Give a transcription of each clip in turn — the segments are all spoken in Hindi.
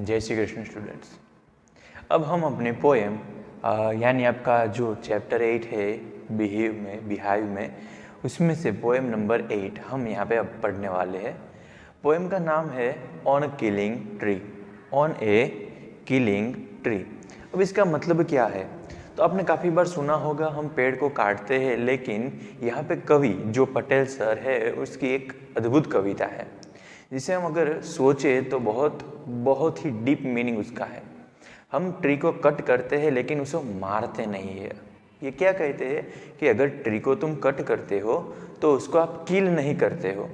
जय श्री कृष्ण स्टूडेंट्स। अब हम अपने पोएम यानी आपका जो चैप्टर 8 है बिहाइव में उसमें से पोएम नंबर 8 हम यहाँ पे अब पढ़ने वाले हैं। पोएम का नाम है on a killing tree. On A killing tree. अब इसका मतलब क्या है? तो आपने काफ़ी बार सुना होगा हम पेड़ को काटते हैं, लेकिन यहाँ पे कवि जो पटेल सर है उसकी एक अद्भुत कविता है जिसे हम अगर सोचे तो बहुत ही डीप मीनिंग उसका है। हम ट्री को कट करते हैं लेकिन उसे मारते नहीं है। ये क्या कहते हैं कि अगर ट्री को तुम कट करते हो तो उसको आप किल नहीं करते हो।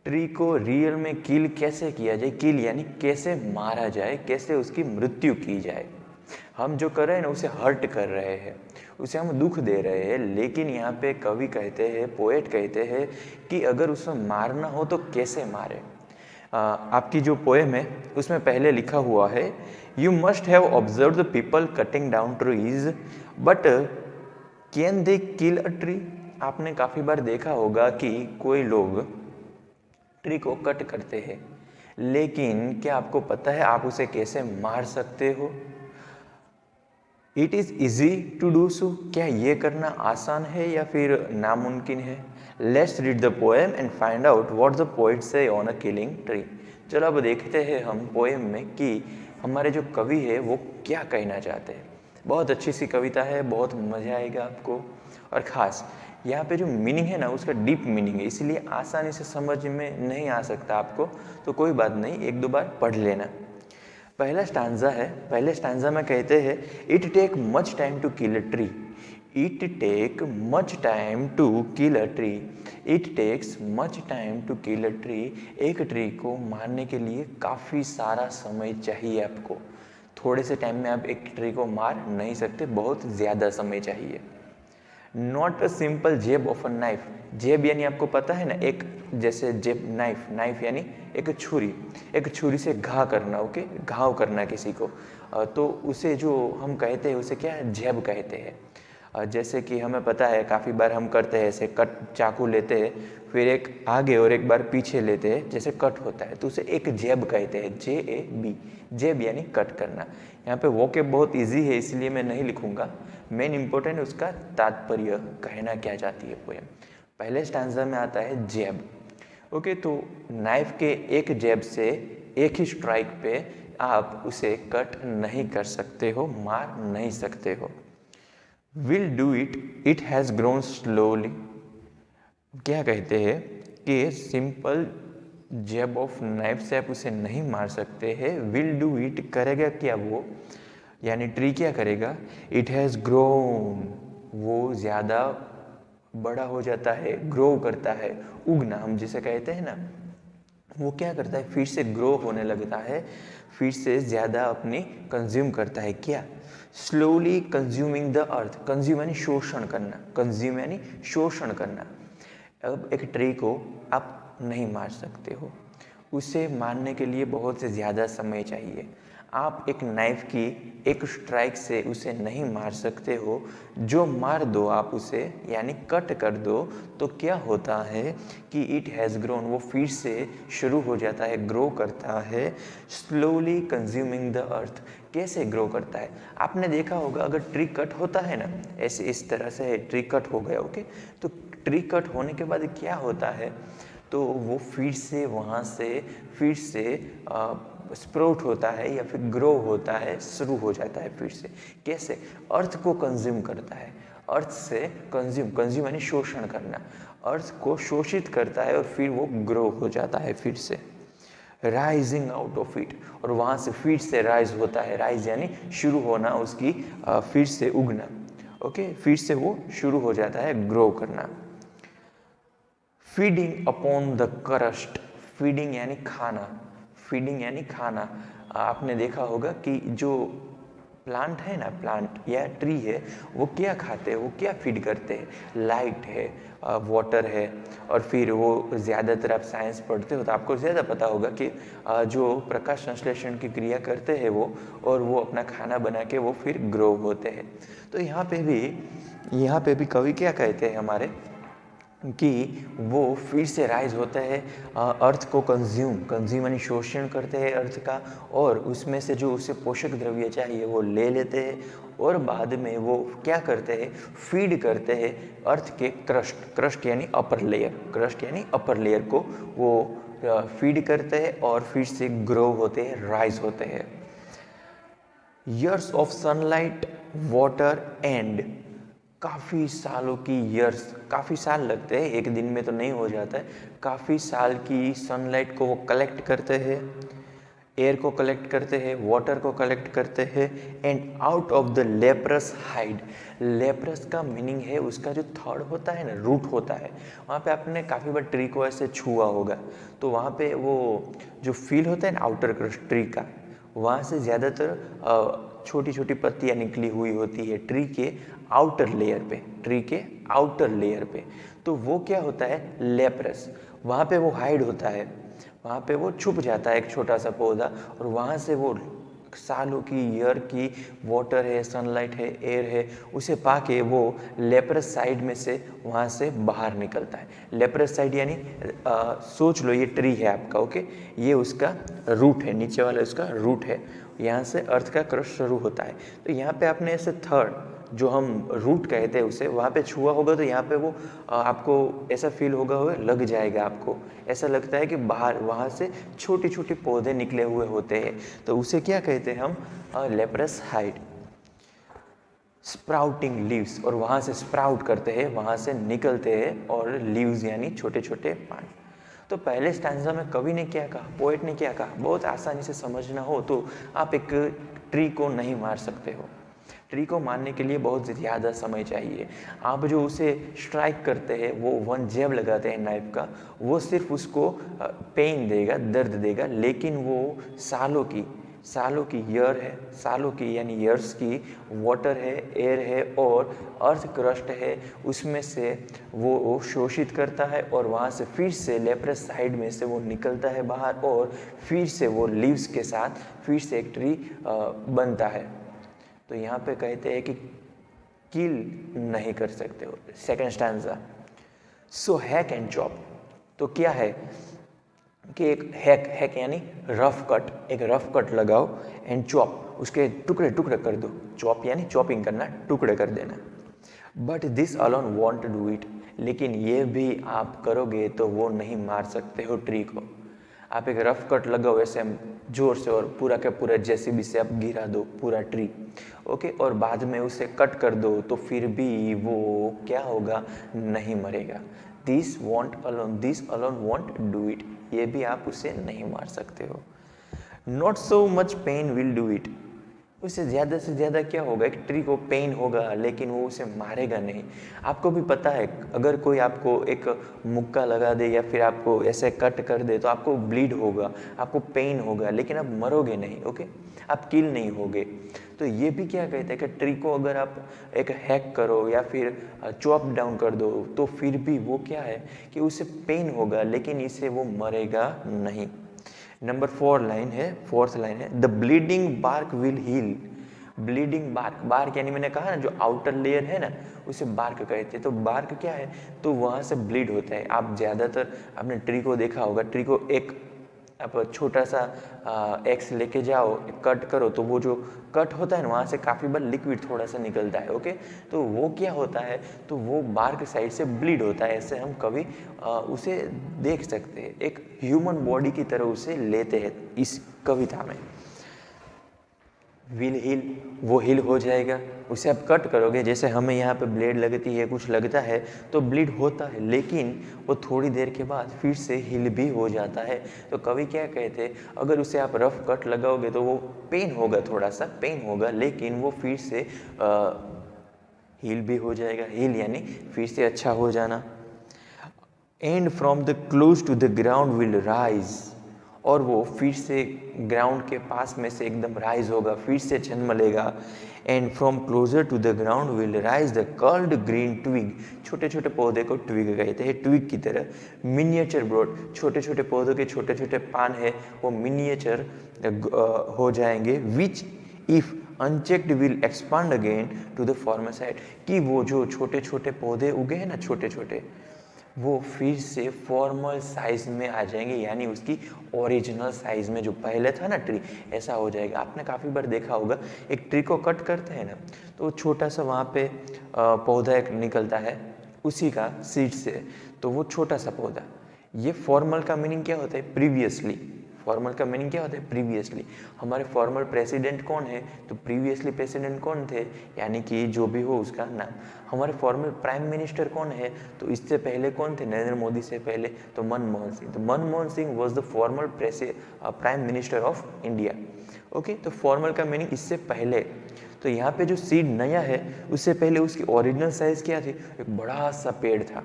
ट्री को रियल में किल कैसे किया जाए? किल यानी कैसे मारा जाए, कैसे उसकी मृत्यु की जाए। हम जो कर रहे हैं ना उसे हर्ट कर रहे हैं, उसे हम दुख दे रहे हैं। लेकिन यहाँ पे कवि कहते हैं, पोएट कहते हैं कि अगर उसे मारना हो तो कैसे मारे। आपकी जो पोएम है उसमें पहले लिखा हुआ है, you must have observe the people cutting down trees but can they kill a tree. आपने काफ़ी बार देखा होगा कि कोई लोग ट्री को कट करते हैं, लेकिन क्या आपको पता है आप उसे कैसे मार सकते हो? It is easy to do so. क्या ये करना आसान है या फिर नामुमकिन है? Let's read the poem and find out what the poet say on a killing tree. चलो अब देखते हैं हम पोएम में कि हमारे जो कवि है वो क्या कहना चाहते हैं। बहुत अच्छी सी कविता है, बहुत मज़ा आएगा आपको। और ख़ास यहाँ पे जो मीनिंग है ना उसका डीप मीनिंग है, इसलिए आसानी से समझ में नहीं आ सकता आपको, तो कोई बात नहीं, एक दो बार पढ़ लेना। पहला स्टांजा है, पहले स्टांजा में कहते हैं, it take much time to kill a tree. It take much time to kill a tree. It takes much time to kill a tree. एक ट्री को मारने के लिए काफ़ी सारा समय चाहिए आपको। थोड़े से टाइम में आप एक ट्री को मार नहीं सकते, बहुत ज़्यादा समय चाहिए। नॉट अ सिंपल जेब ऑफ अ नाइफ। जेब यानी आपको पता है ना, एक जैसे जेब नाइफ, नाइफ यानी एक छुरी से घाव करना। ओके, घाव करना किसी को, तो उसे जो हम कहते हैं उसे क्या है, जेब कहते हैं। जैसे कि हमें पता है काफ़ी बार हम करते हैं ऐसे, कट चाकू लेते हैं, फिर एक आगे और एक बार पीछे लेते हैं, जैसे कट होता है, तो उसे एक जेब कहते हैं, JAB। जेब यानी कट करना। यहाँ पे वोकेब बहुत इजी है इसलिए मैं नहीं लिखूंगा, मेन इंपॉर्टेंट उसका तात्पर्य कहना क्या चाहती है पोएम। पहले स्टैंजा में आता है जेब। ओके, तो नाइफ के एक जेब से एक ही स्ट्राइक पे आप उसे कट नहीं कर सकते हो, मार नहीं सकते हो। Will do it, it has grown slowly. क्या कहते हैं कि सिंपल जेब ऑफ नाइफ से आप उसे नहीं मार सकते हैं। विल डू इट, करेगा क्या वो, यानी ट्री क्या करेगा, इट हैज़ ग्रोन, वो ज़्यादा बड़ा हो जाता है, ग्रो करता है, उगना हम जिसे कहते हैं ना, वो क्या करता है, फिर से ग्रो होने लगता है, फिर से ज़्यादा अपनी कंज्यूम करता है। क्या? Slowly consuming the earth. Consume यानी शोषण करना, कंज्यूम यानी शोषण करना। अब एक ट्री को आप नहीं मार सकते हो, उसे मारने के लिए बहुत से ज़्यादा समय चाहिए। आप एक नाइफ की एक स्ट्राइक से उसे नहीं मार सकते हो। जो मार दो आप उसे, यानी कट कर दो, तो क्या होता है कि इट हैज़ ग्रोन, वो फिर से शुरू हो जाता है, ग्रो करता है। Slowly consuming the earth. कैसे ग्रो करता है? आपने देखा होगा अगर ट्री कट होता है ना, ऐसे इस तरह से ट्री कट हो गया, ओके, तो ट्री कट होने के बाद क्या होता है, तो वो फिर से वहाँ से फिर से स्प्राउट होता है या फिर ग्रो होता है, शुरू हो जाता है फिर से। कैसे? अर्थ को कंज्यूम करता है, अर्थ से कंज्यूम यानी शोषण करना, अर्थ को शोषित करता है और फिर वो ग्रो हो जाता है फिर से, राइजिंग आउट ऑफ इट, और वहाँ से फिर से राइज होता है। राइज यानी शुरू होना उसकी, फिर से उगना। ओके, फिर से वो शुरू हो जाता है ग्रो करना। Feeding upon the crust. Feeding यानी खाना, फीडिंग यानी खाना। आपने देखा होगा कि जो प्लांट है ना, प्लांट या ट्री है, वो क्या खाते हैं, वो क्या फीड करते हैं? लाइट है, वाटर है, और फिर वो ज़्यादातर आप साइंस पढ़ते हो तो आपको ज़्यादा पता होगा कि जो प्रकाश संश्लेषण की क्रिया करते हैं वो, और वो अपना खाना बना के वो फिर ग्रो होते हैं। तो यहाँ पे भी कवि क्या कहते हैं हमारे, कि वो फिर से राइज होते हैं, अर्थ को कंज्यूम यानी शोषण करते हैं अर्थ का, और उसमें से जो उसे पोषक द्रव्य चाहिए वो ले लेते हैं, और बाद में वो क्या करते हैं, फीड करते हैं अर्थ के क्रस्ट यानी अपर लेयर को वो फीड करते हैं और फिर से ग्रो होते हैं, राइज होते हैं। Years of sunlight, water and, काफ़ी सालों की ईयर्स, काफ़ी साल लगते हैं, एक दिन में तो नहीं हो जाता है, काफ़ी साल की सनलाइट को वो कलेक्ट करते हैं, एयर को कलेक्ट करते हैं, वाटर को कलेक्ट करते हैं, and out of the leprous hide. Leprous का मीनिंग है उसका जो थर्ड होता है ना, रूट होता है, वहाँ पे आपने काफ़ी बार ट्री को ऐसे छुआ होगा, तो वहाँ पे वो जो फील होता है ना आउटर क्रस्ट ट्री का, वहाँ से ज़्यादातर छोटी छोटी पत्तियाँ निकली हुई होती है ट्री के आउटर लेयर पे, तो वो क्या होता है, लेप्रस, वहाँ पे वो हाइड होता है, वहाँ पे वो छुप जाता है एक छोटा सा पौधा, और वहाँ से वो सालों की ईयर की वाटर है, सनलाइट है, एयर है, उसे पाके वो लेप्रस साइड में से वहाँ से बाहर निकलता है। लेप्रस साइड यानी सोच लो ये ट्री है आपका, ओके, ये उसका रूट है, नीचे वाला उसका रूट है, यहाँ से अर्थ का क्रस्ट शुरू होता है। तो यहाँ पे आपने ऐसे थर्ड जो हम रूट कहते हैं उसे, वहाँ पे छुआ होगा तो यहाँ पे वो आपको ऐसा फील होगा, लग जाएगा आपको, ऐसा लगता है कि बाहर वहाँ से छोटे छोटे पौधे निकले हुए होते हैं, तो उसे क्या कहते हैं हम, लेप्रस हाइड। स्प्राउटिंग लीव्स, और वहाँ से स्प्राउट करते हैं, वहाँ से निकलते हैं, और लीव्स यानी छोटे छोटे पान। तो पहले स्टैंजा में कवि ने क्या कहा, पोएट ने क्या कहा, बहुत आसानी से समझना हो तो आप एक ट्री को नहीं मार सकते हो, ट्री को मारने के लिए बहुत ज़्यादा समय चाहिए। आप जो उसे स्ट्राइक करते हैं, वो वन जैब लगाते हैं नाइफ का, वो सिर्फ उसको पेन देगा, दर्द देगा, लेकिन वो सालों की ईयर है, सालों की यानी ईयर्स की वाटर है, एयर है और अर्थ क्रस्ट है, उसमें से वो शोषित करता है, और वहाँ से फिर से लेप्रस साइड में से वो निकलता है बाहर, और फिर से वो लीव्स के साथ फिर से एक ट्री बनता है। तो यहाँ पे कहते हैं कि किल नहीं कर सकते हो। Second stanza, so hack and chop, तो क्या है कि एक हैक यानी रफ कट, एक रफ कट लगाओ, एंड चॉप उसके टुकड़े टुकड़े कर दो, चॉप यानी चॉपिंग करना, टुकड़े कर देना। But this alone want do it, लेकिन ये भी आप करोगे तो वो नहीं मार सकते हो ट्री को। आप एक रफ कट लगाओ ऐसे जोर से, और पूरा के पूरा जेसीबी से आप गिरा दो पूरा ट्री, ओके, और बाद में उसे कट कर दो, तो फिर भी वो क्या होगा, नहीं मरेगा। This alone want do it, ये भी आप उसे नहीं मार सकते हो। Not so much pain will do it, उससे ज़्यादा क्या होगा, एक ट्री को पेन होगा लेकिन वो उसे मारेगा नहीं। आपको भी पता है, अगर कोई आपको एक मुक्का लगा दे या फिर आपको ऐसे कट कर दे तो आपको ब्लीड होगा, आपको पेन होगा, लेकिन आप मरोगे नहीं, ओके, आप किल नहीं होगे। तो ये भी क्या कहते हैं कि ट्री को अगर आप एक हैक करो या फिर चॉप डाउन कर दो, तो फिर भी वो क्या है कि उसे पेन होगा, लेकिन इसे वो मरेगा नहीं। नंबर फोर्थ लाइन है the bleeding bark will heal. Bleeding bark यानी मैंने कहा ना जो आउटर लेयर है ना, उसे बार्क कहते हैं। तो बार्क क्या है, तो वहाँ से ब्लीड होता है। आप ज़्यादातर आपने ट्री को देखा होगा, ट्री को एक आप छोटा सा एक्स लेके जाओ, कट करो, तो वो जो कट होता है ना, वहाँ से काफ़ी बार लिक्विड थोड़ा सा निकलता है, ओके, तो वो क्या होता है, तो वो बार्क साइड से ब्लीड होता है। ऐसे हम कभी उसे देख सकते हैं, एक ह्यूमन बॉडी की तरह उसे लेते हैं इस कविता में। विल हील, वो हील हो जाएगा, उसे आप कट करोगे, जैसे हमें यहाँ पे ब्लेड लगती है, कुछ लगता है तो ब्लीड होता है, लेकिन वो थोड़ी देर के बाद फिर से हील भी हो जाता है। तो कवि क्या कहते हैं, अगर उसे आप रफ कट लगाओगे तो वो पेन होगा, थोड़ा सा पेन होगा, लेकिन वो फिर से हील भी हो जाएगा। हील यानी फिर से अच्छा हो जाना। And from the close to the ground will rise, और वो फिर से ग्राउंड के पास में से एकदम राइज होगा, फिर से जन्म लेगा। And from closer to the ground will rise the curled green twig, छोटे छोटे पौधे को ट्विग कहते हैं, ट्विग की तरह। मिनिएचर ब्रॉड, छोटे छोटे पौधों के छोटे छोटे पान है, वो मिनिएचर हो जाएंगे। Which if unchecked will expand again to the former side, कि वो जो छोटे छोटे पौधे उगे हैं ना, छोटे छोटे, वो फिर से फॉर्मल साइज में आ जाएंगे, यानी उसकी ओरिजिनल साइज में जो पहले था ना ट्री, ऐसा हो जाएगा। आपने काफ़ी बार देखा होगा, एक ट्री को कट करते हैं ना, तो छोटा सा वहाँ पे पौधा एक निकलता है उसी का सीड से, तो वो छोटा सा पौधा। ये फॉर्मल का मीनिंग क्या होता है? प्रीवियसली। फॉर्मल का मीनिंग क्या होता है? प्रीवियसली। हमारे फॉर्मल प्रेसिडेंट कौन है? तो प्रीवियसली प्रेसिडेंट कौन थे, यानी कि जो भी हो उसका नाम। हमारे फॉर्मल प्राइम मिनिस्टर कौन है? तो इससे पहले कौन थे? नरेंद्र मोदी से पहले तो मनमोहन सिंह। तो Manmohan Singh was the formal prime minister of India. Okay, तो फॉर्मल का मीनिंग इससे पहले। तो यहाँ पे जो सीड नया है, उससे पहले उसकी ओरिजिनल साइज क्या थी? एक बड़ा सा पेड़ था।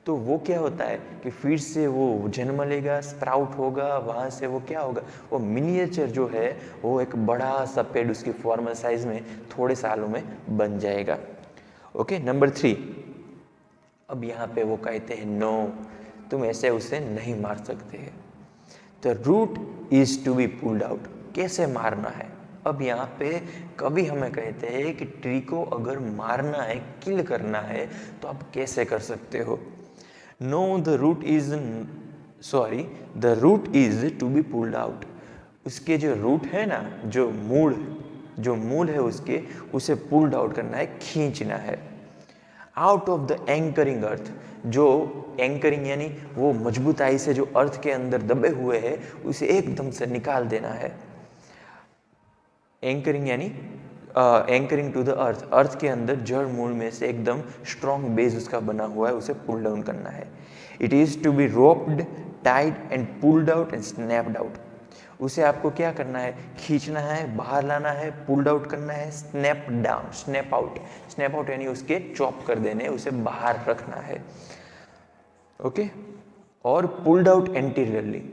तो वो क्या होता है कि फिर से वो जन्म लेगा, स्प्राउट होगा, वहाँ से वो क्या होगा, वो मिनिएचर जो है वो एक बड़ा सा पेड़ उसकी फॉर्मल साइज में थोड़े सालों में बन जाएगा। Okay, number 3। अब यहाँ पे वो कहते हैं नो, तुम ऐसे उसे नहीं मार सकते हैं। The root is to be pulled out. कैसे मारना है? अब यहाँ पे कभी हमें कहते हैं कि ट्री को अगर मारना है, किल करना है, तो आप कैसे कर सकते हो? No, the root is to be pulled out. उसके जो रूट है ना, जो मूल है उसके, उसे पुल्ड आउट करना है, खींचना है। आउट ऑफ द एंकरिंग अर्थ, जो एंकरिंग यानी वो मजबूताई से जो अर्थ के अंदर दबे हुए हैं, उसे एकदम से निकाल देना है। एंकरिंग यानी एंकरिंग टू द अर्थ के अंदर जड़ मूल में से एकदम स्ट्रॉन्ग बेस उसका बना हुआ है, उसे पुल डाउन करना है। It is to be roped, tied and pulled out and snapped out. उसे आपको क्या करना है? खींचना है, बाहर लाना है, पुल्ड आउट करना है, स्नैप डाउन, स्नैप आउट यानी उसके चॉप कर देने, उसे बाहर रखना है। ओके, और पुल्ड आउट एंटीरियरली,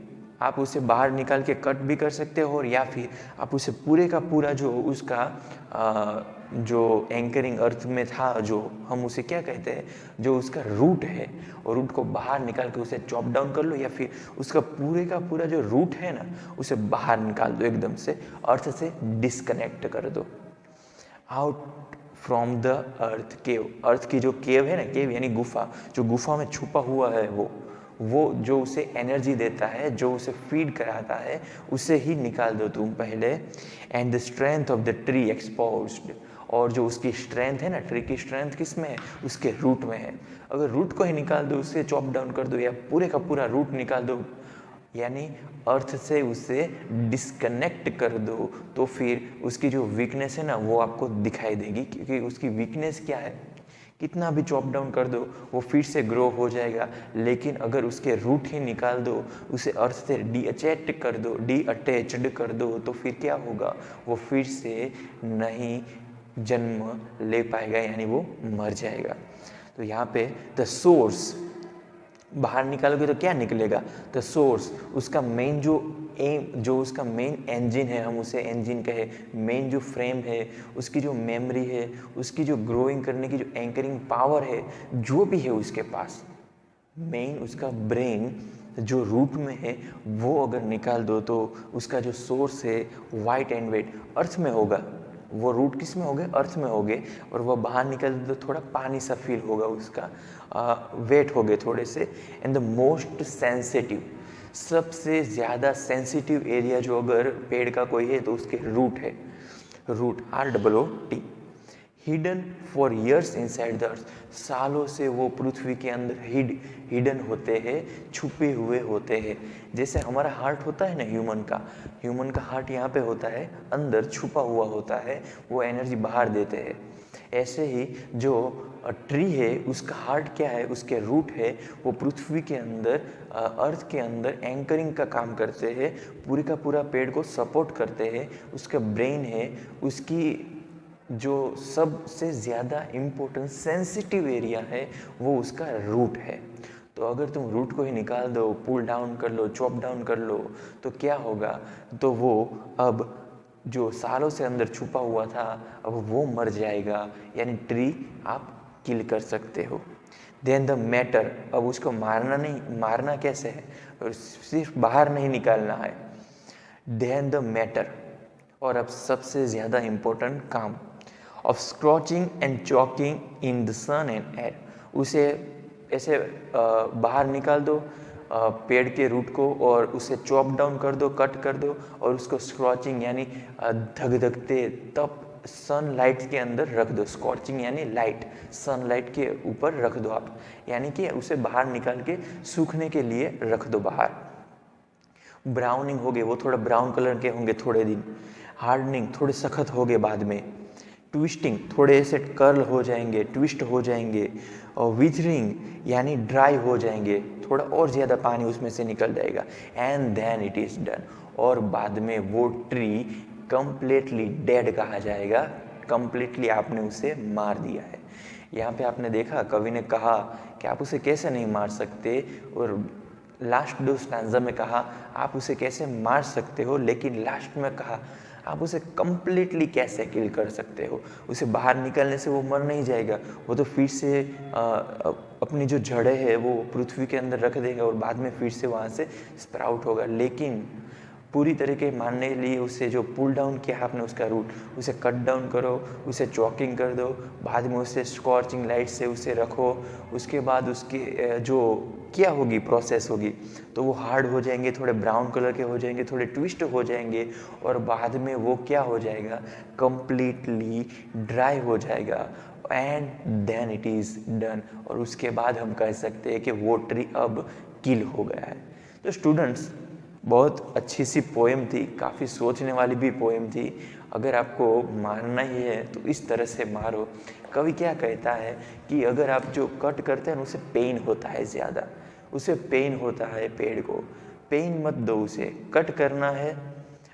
आप उसे बाहर निकाल के कट भी कर सकते हो, और या फिर आप उसे पूरे का पूरा जो उसका जो एंकरिंग अर्थ में था, जो हम उसे क्या कहते हैं, जो उसका रूट है, और रूट को बाहर निकाल के उसे चॉप डाउन कर लो, या फिर उसका पूरे का पूरा जो रूट है ना, उसे बाहर निकाल दो, एकदम से अर्थ से डिस्कनेक्ट कर दो। आउट फ्रॉम द अर्थ केव, अर्थ की जो केव है ना, केव यानी गुफा, जो गुफा में छुपा हुआ है वो जो उसे एनर्जी देता है, जो उसे फीड कराता है, उसे ही निकाल दो तुम पहले। And the strength of the tree exposed, और जो उसकी स्ट्रेंथ है ना, ट्री की स्ट्रेंथ किस में है? उसके रूट में है। अगर रूट को ही निकाल दो, उसे चॉप डाउन कर दो, या पूरे का पूरा रूट निकाल दो, यानी अर्थ से उसे डिस्कनेक्ट कर दो, तो फिर उसकी जो वीकनेस है ना, वो आपको दिखाई देगी। क्योंकि उसकी वीकनेस क्या है? कितना भी चॉप डाउन कर दो, वो फिर से ग्रो हो जाएगा। लेकिन अगर उसके रूट ही निकाल दो, उसे अर्थ से डीअटैच्ड कर दो, तो फिर क्या होगा? वो फिर से नहीं जन्म ले पाएगा, यानी वो मर जाएगा। तो यहाँ पे द सोर्स, बाहर निकालोगे तो क्या निकलेगा? द सोर्स, उसका मेन जो उसका मेन इंजन है, हम उसे इंजन कहे, मेन जो फ्रेम है, उसकी जो मेमोरी है, उसकी जो ग्रोइंग करने की जो एंकरिंग पावर है, जो भी है उसके पास, मेन उसका ब्रेन जो रूट में है, वो अगर निकाल दो, तो उसका जो सोर्स है वाइट एंड वेट अर्थ में होगा। वो रूट किस में हो गए? अर्थ में हो गए। और वह बाहर निकल तो थोड़ा पानी सा फील होगा, उसका वेट हो गए थोड़े से। एंड द मोस्ट सेंसिटिव, सबसे ज़्यादा सेंसिटिव एरिया जो अगर पेड़ का कोई है, तो उसके रूट है। Root, ROOT, hidden for years inside the earth, सालों से वो पृथ्वी के अंदर हिडन होते हैं, छुपे हुए होते हैं। जैसे हमारा हार्ट होता है ना, ह्यूमन का हार्ट यहाँ पे होता है, अंदर छुपा हुआ होता है, वो एनर्जी बाहर देते हैं। ऐसे ही जो ट्री है, उसका हार्ट क्या है? उसके रूट है, वो पृथ्वी के अंदर, अर्थ के अंदर एंकरिंग का काम करते हैं, पूरे का पूरा पेड़ को सपोर्ट करते हैं। उसका ब्रेन है, उसकी जो सबसे ज़्यादा इम्पोर्टेंट सेंसिटिव एरिया है, वो उसका रूट है। तो अगर तुम रूट को ही निकाल दो, पुल डाउन कर लो, चॉप डाउन कर लो, तो क्या होगा? तो वो अब जो सालों से अंदर छुपा हुआ था, अब वो मर जाएगा, यानी ट्री आप किल कर सकते हो। देन द मैटर, अब उसको मारना कैसे है? और सिर्फ बाहर नहीं निकालना है। देन द मैटर, और अब सबसे ज़्यादा इम्पोर्टेंट काम, of scorching and choking in the sun and air, उसे ऐसे बाहर निकाल दो पेड़ के रूट को और उसे चॉप डाउन कर दो, कट कर दो और उसको स्क्रॉचिंग यानी धगधगते तप सनलाइट के अंदर रख दो। स्कॉचिंग यानी लाइट, सनलाइट के ऊपर रख दो आप, यानी कि उसे बाहर निकाल के सूखने के लिए रख दो बाहर। ब्राउनिंग हो गए, वो थोड़ा ब्राउन कलर के होंगे थोड़े दिन। हार्डनिंग, थोड़े सख्त हो गए बाद में। ट्विस्टिंग, थोड़े ऐसे कर्ल हो जाएंगे, ट्विस्ट हो जाएंगे। और विथरिंग यानी ड्राई हो जाएंगे, थोड़ा और ज़्यादा पानी उसमें से निकल जाएगा। And then it is done, और बाद में वो ट्री कंप्लीटली डेड कहा जाएगा, कंप्लीटली आपने उसे मार दिया है। यहाँ पे आपने देखा कवि ने कहा कि आप उसे कैसे नहीं मार सकते, और लास्ट दो स्टैंजा में कहा आप उसे कैसे मार सकते हो, लेकिन लास्ट में कहा आप उसे कंप्लीटली कैसे किल कर सकते हो। उसे बाहर निकलने से वो मर नहीं जाएगा, वो तो फिर से अपनी जो जड़ें है वो पृथ्वी के अंदर रख देगा और बाद में फिर से वहाँ से स्प्राउट होगा। लेकिन पूरी तरीके मानने के लिए उसे जो पुल डाउन किया आपने उसका रूट, उसे कट डाउन करो, उसे चॉकिंग कर दो, बाद में उसे स्कॉचिंग लाइट से उसे रखो। उसके बाद उसके जो क्या होगी प्रोसेस होगी, तो वो हार्ड हो जाएंगे, थोड़े ब्राउन कलर के हो जाएंगे, थोड़े ट्विस्ट हो जाएंगे, और बाद में वो क्या हो जाएगा, कंप्लीटली ड्राई हो जाएगा। And then it is done, और उसके बाद हम कह सकते हैं कि वो ट्री अब किल हो गया है। तो स्टूडेंट्स, बहुत अच्छी सी पोएम थी, काफ़ी सोचने वाली भी पोएम थी। अगर आपको मारना ही है तो इस तरह से मारो। कवि क्या कहता है कि अगर आप जो कट करते हैं उसे पेन होता है ज़्यादा, उसे पेन होता है पेड़ को, पेन मत दो उसे। कट करना है,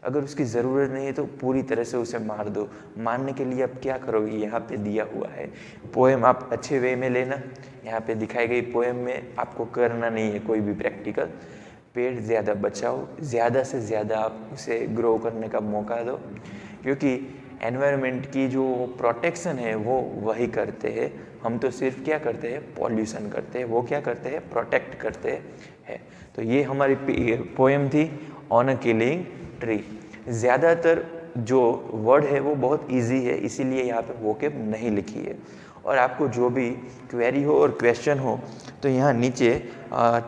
अगर उसकी ज़रूरत नहीं है तो पूरी तरह से उसे मार दो। मारने के लिए आप क्या करोगे, यहाँ पे दिया हुआ है। पोएम आप अच्छे वे में लेना, यहाँ पे दिखाई गई पोएम में आपको करना नहीं है कोई भी प्रैक्टिकल। पेड़ ज़्यादा बचाओ, ज़्यादा से ज़्यादा आप उसे ग्रो करने का मौका दो, क्योंकि एनवायरनमेंट की जो प्रोटेक्शन है वो वही करते हैं। हम तो सिर्फ क्या करते हैं, पॉल्यूशन करते हैं, वो क्या करते हैं, प्रोटेक्ट करते हैं। तो ये हमारी पोएम थी ऑन अ किलिंग ट्री। ज़्यादातर जो वर्ड है वो बहुत इजी है, इसीलिए यहाँ पे वोकेब नहीं लिखी है। और आपको जो भी क्वेरी हो और क्वेश्चन हो तो यहाँ नीचे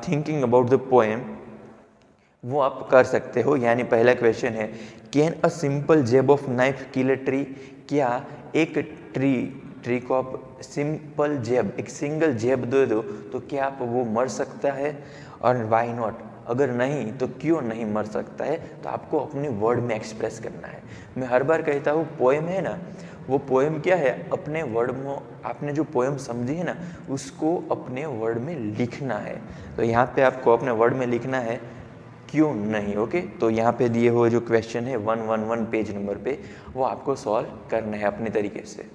थिंकिंग अबाउट द पोएम वो आप कर सकते हो। यानी पहला क्वेश्चन है, कैन अ सिंपल जेब of knife kill a tree. क्या एक ट्री को आप सिंपल जेब, एक सिंगल जेब दे दो तो क्या आप वो मर सकता है, और वाई नॉट, अगर नहीं तो क्यों नहीं मर सकता है। तो आपको अपने वर्ड में एक्सप्रेस करना है। मैं हर बार कहता हूँ पोएम है ना, वो पोएम क्या है, अपने वर्ड में आपने जो पोएम समझी है ना उसको अपने वर्ड में लिखना है। तो यहाँ पे आपको अपने वर्ड में लिखना है क्यों नहीं। ओके, तो यहाँ पे दिए हुए जो क्वेश्चन है 111 पेज नंबर पे, वो आपको सॉल्व करना है अपने तरीके से।